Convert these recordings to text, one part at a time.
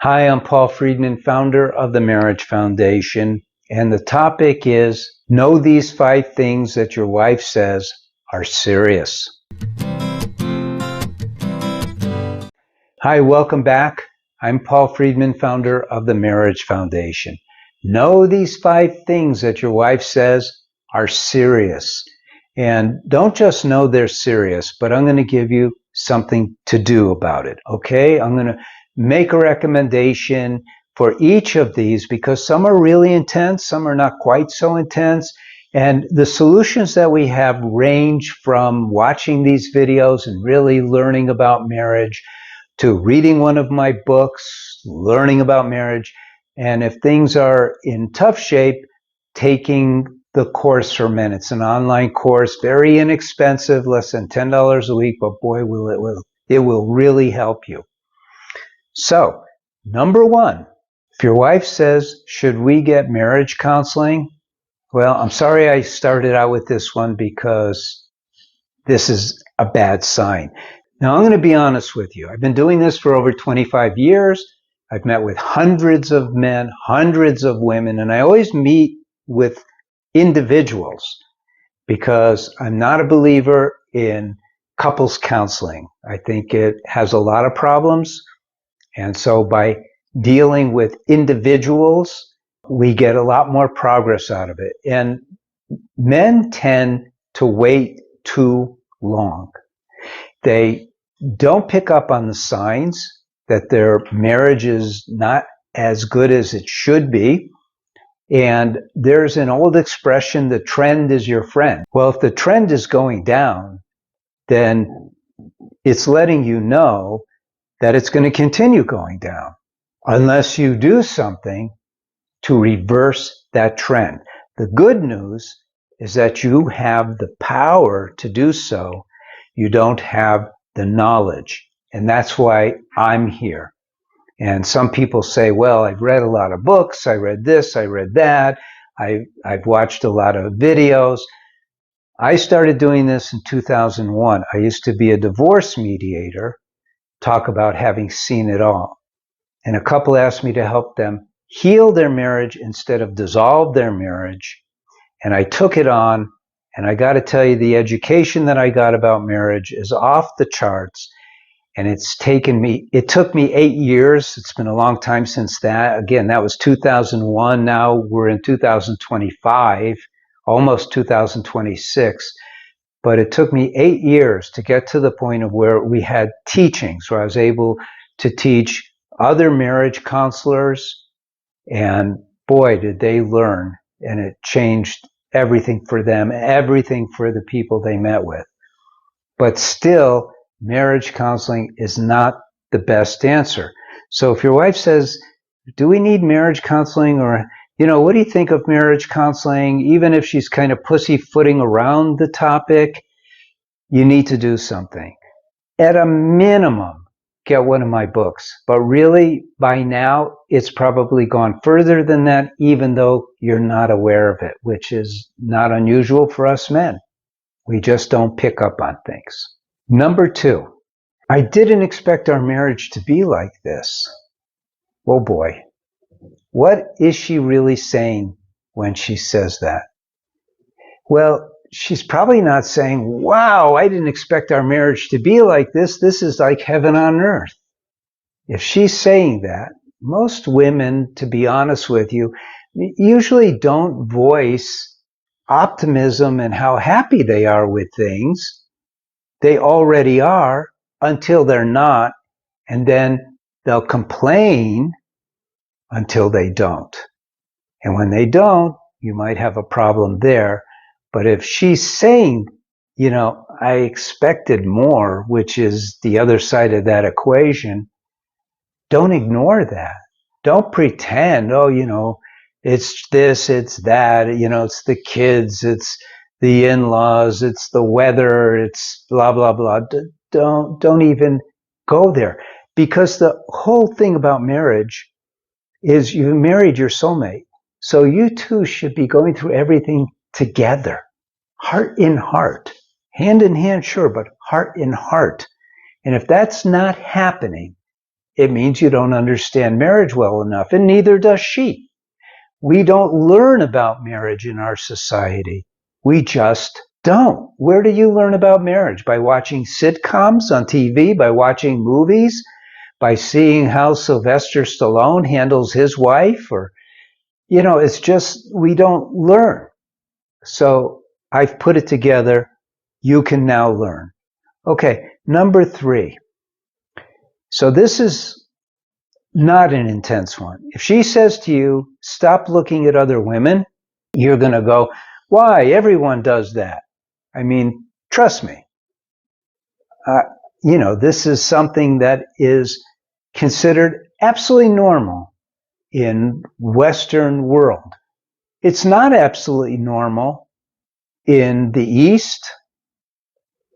Hi, I'm Paul Friedman, founder of the Marriage Foundation, and the topic is know these 5 things that your wife says are serious. Hi, welcome back. I'm Paul Friedman, founder of the Marriage Foundation. Know these 5 things that your wife says are serious. And don't just know they're serious, but I'm going to give you something to do about it, okay? I'm going to make a recommendation for each of these because some are really intense, some are not quite so intense. And the solutions that we have range from watching these videos and really learning about marriage to reading one of my books, learning about marriage, and if things are in tough shape, taking the course for men. It's an online course, very inexpensive, less than $10 a week, but boy, it will really help you. So, number 1, if your wife says, should we get marriage counseling? Well, I'm sorry I started out with this one because this is a bad sign. Now, I'm going to be honest with you. I've been doing this for over 25 years. I've met with hundreds of men, hundreds of women, and I always meet with individuals because I'm not a believer in couples counseling. I think it has a lot of problems. And so by dealing with individuals, we get a lot more progress out of it. And men tend to wait too long. They don't pick up on the signs that their marriage is not as good as it should be. And there's an old expression, the trend is your friend. Well, if the trend is going down, then it's letting you know that it's going to continue going down unless you do something to reverse that trend. The good news is that you have the power to do so. You don't have the knowledge. And that's why I'm here. And some people say, well, I've read a lot of books. I read this, I read that. I've watched a lot of videos. I started doing this in 2001. I used to be a divorce mediator, talk about having seen it all. And a couple asked me to help them heal their marriage instead of dissolve their marriage. And I took it on, and I got to tell you, the education that I got about marriage is off the charts. And it took me 8 years. It's been a long time since that. Again, that was 2001. Now we're in 2025, almost 2026. But it took me 8 years to get to the point of where we had teachings, where I was able to teach other marriage counselors. And boy, did they learn. And it changed everything for them, everything for the people they met with. But still, marriage counseling is not the best answer. So if your wife says, do we need marriage counseling? Or, what do you think of marriage counseling? Even if she's kind of pussyfooting around the topic, you need to do something. At a minimum, get one of my books. But really, by now, it's probably gone further than that, even though you're not aware of it, which is not unusual for us men. We just don't pick up on things. Number 2, I didn't expect our marriage to be like this. Oh boy, what is she really saying when she says that? Well, she's probably not saying, wow, I didn't expect our marriage to be like this. This is like heaven on earth. If she's saying that, most women, to be honest with you, usually don't voice optimism and how happy they are with things. They already are until they're not, and then they'll complain until they don't. And when they don't, you might have a problem there. But if she's saying, I expected more, which is the other side of that equation, don't ignore that. Don't pretend, it's this, it's that, it's the kids, it's the in-laws, it's the weather, it's blah, blah, blah. Don't even go there. Because the whole thing about marriage is you married your soulmate. So you two should be going through everything together, heart in heart, hand in hand, sure, but heart in heart. And if that's not happening, it means you don't understand marriage well enough, and neither does she. We don't learn about marriage in our society. We just don't. Where do you learn about marriage? By watching sitcoms on TV, by watching movies, by seeing how Sylvester Stallone handles his wife, or, it's just, we don't learn. So I've put it together. You can now learn. Okay, number 3. So this is not an intense one. If she says to you, stop looking at other women, you're going to go, why? Everyone does that. I mean, trust me. This is something that is considered absolutely normal in Western world. It's not absolutely normal in the East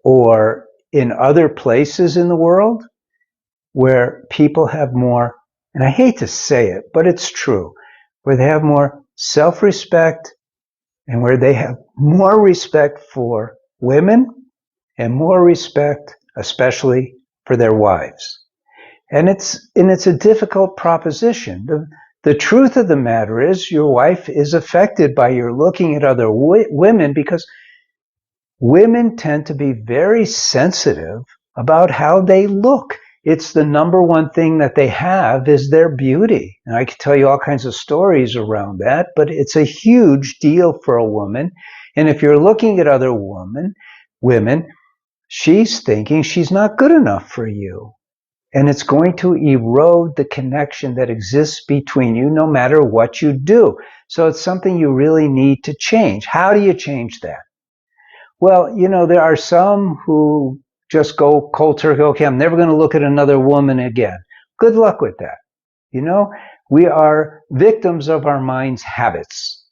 or in other places in the world where people have more, and I hate to say it, but it's true, where they have more self-respect and where they have more respect for women and more respect, especially for their wives. And it's a difficult proposition. The truth of the matter is your wife is affected by your looking at other women, because women tend to be very sensitive about how they look. It's the number one thing that they have is their beauty. And I could tell you all kinds of stories around that, but it's a huge deal for a woman. And if you're looking at other women, she's thinking she's not good enough for you. And it's going to erode the connection that exists between you no matter what you do. So it's something you really need to change. How do you change that? Well, there are some who just go cold turkey. Okay, I'm never going to look at another woman again. Good luck with that. We are victims of our mind's habits,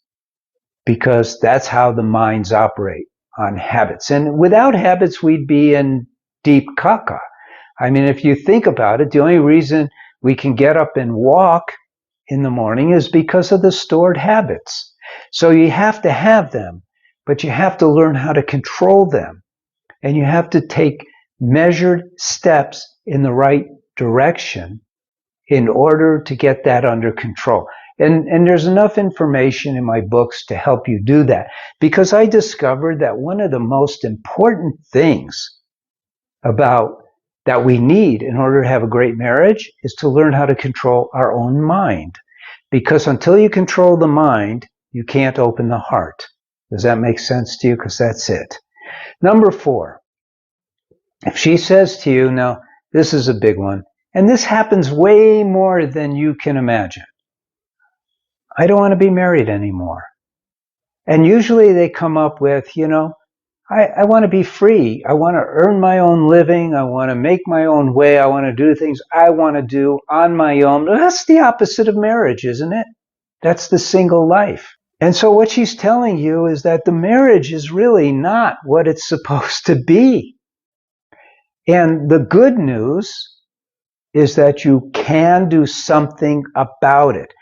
because that's how the minds operate, on habits. And without habits, we'd be in deep caca. I mean, if you think about it, the only reason we can get up and walk in the morning is because of the stored habits. So you have to have them, but you have to learn how to control them. And you have to take measured steps in the right direction in order to get that under control. And there's enough information in my books to help you do that, because I discovered that one of the most important things that we need in order to have a great marriage is to learn how to control our own mind. Because until you control the mind, you can't open the heart. Does that make sense to you? Because that's it. Number 4, if she says to you, now this is a big one, and this happens way more than you can imagine, I don't want to be married anymore. And usually they come up with, I want to be free. I want to earn my own living. I want to make my own way. I want to do things I want to do on my own. That's the opposite of marriage, isn't it? That's the single life. And so what she's telling you is that the marriage is really not what it's supposed to be. And the good news is that you can do something about it.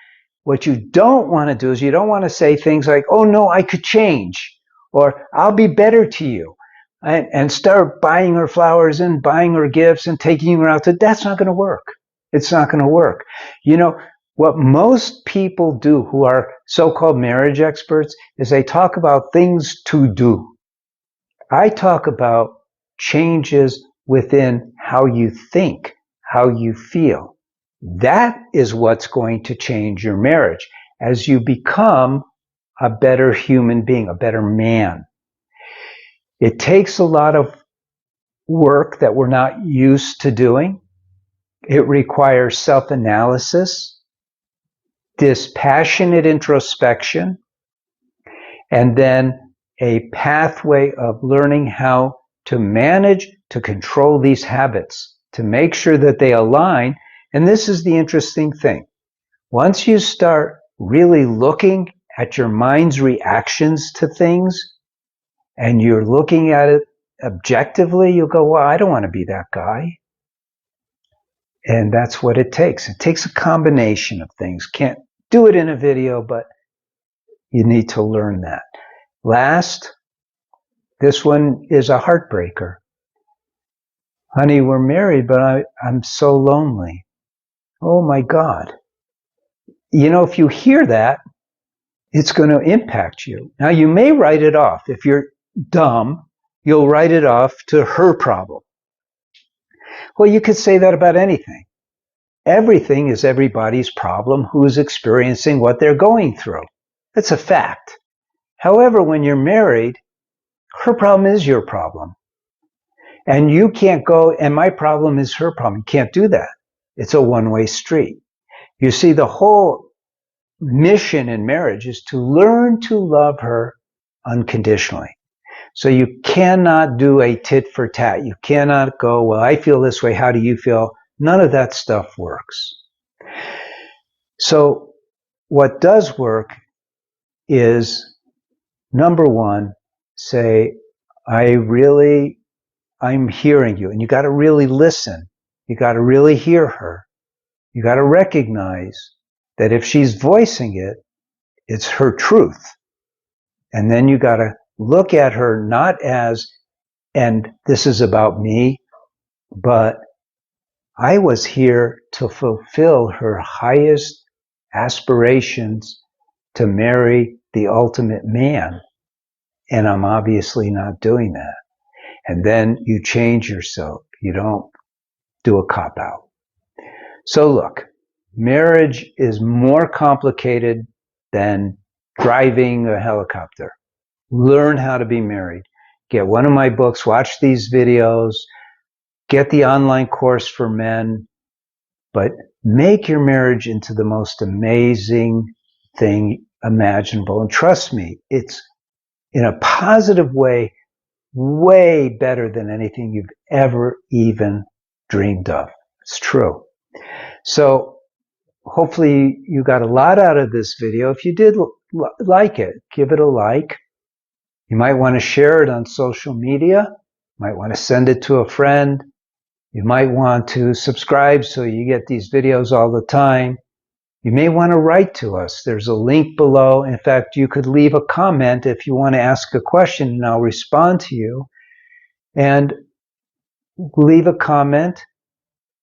What you don't want to do is you don't want to say things like, oh no, I could change, or I'll be better to you, and start buying her flowers and buying her gifts and taking her out. That's not going to work. It's not going to work. What most people do who are so-called marriage experts is they talk about things to do. I talk about changes within how you think, how you feel. That is what's going to change your marriage as you become a better human being, a better man. It takes a lot of work that we're not used to doing. It requires self-analysis, dispassionate introspection, and then a pathway of learning how to manage, to control these habits, to make sure that they align. And this is the interesting thing. Once you start really looking at your mind's reactions to things, and you're looking at it objectively, you'll go, well, I don't want to be that guy. And that's what it takes. It takes a combination of things. Can't do it in a video, but you need to learn that. Last, this one is a heartbreaker. Honey, we're married, but I'm so lonely. Oh my God. You know, if you hear that, it's going to impact you. Now, you may write it off. If you're dumb, you'll write it off to her problem. Well, you could say that about anything. Everything is everybody's problem who's experiencing what they're going through. That's a fact. However, when you're married, her problem is your problem. And you can't go, and my problem is her problem. You can't do that. It's a one-way street. You see, the whole mission in marriage is to learn to love her unconditionally. So you cannot do a tit for tat. You cannot go, well, I feel this way. How do you feel? None of that stuff works. So what does work is, number one, say, I'm hearing you. And you got to really listen. You got to really hear her. You got to recognize that if she's voicing it, it's her truth. And then you got to look at her not as, and this is about me, but I was here to fulfill her highest aspirations to marry the ultimate man. And I'm obviously not doing that. And then you change yourself. You don't do a cop-out. So look, marriage is more complicated than driving a helicopter. Learn how to be married. Get one of my books, watch these videos, get the online course for men, but make your marriage into the most amazing thing imaginable. And trust me, it's in a positive way, way better than anything you've ever even dreamed of. It's true. So hopefully you got a lot out of this video. If you did like it, give it a like. You might want to share it on social media. You might want to send it to a friend. You might want to subscribe so you get these videos all the time. You may want to write to us. There's a link below. In fact, you could leave a comment if you want to ask a question, and I'll respond to you. And leave a comment.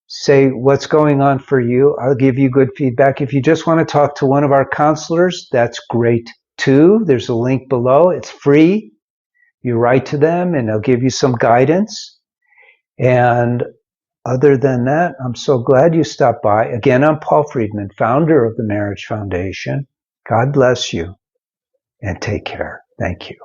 Say what's going on for you. I'll give you good feedback. If you just want to talk to one of our counselors, that's great too. There's a link below. It's free. You write to them and they'll give you some guidance. And other than that, I'm so glad you stopped by. Again, I'm Paul Friedman, founder of the Marriage Foundation. God bless you and take care. Thank you.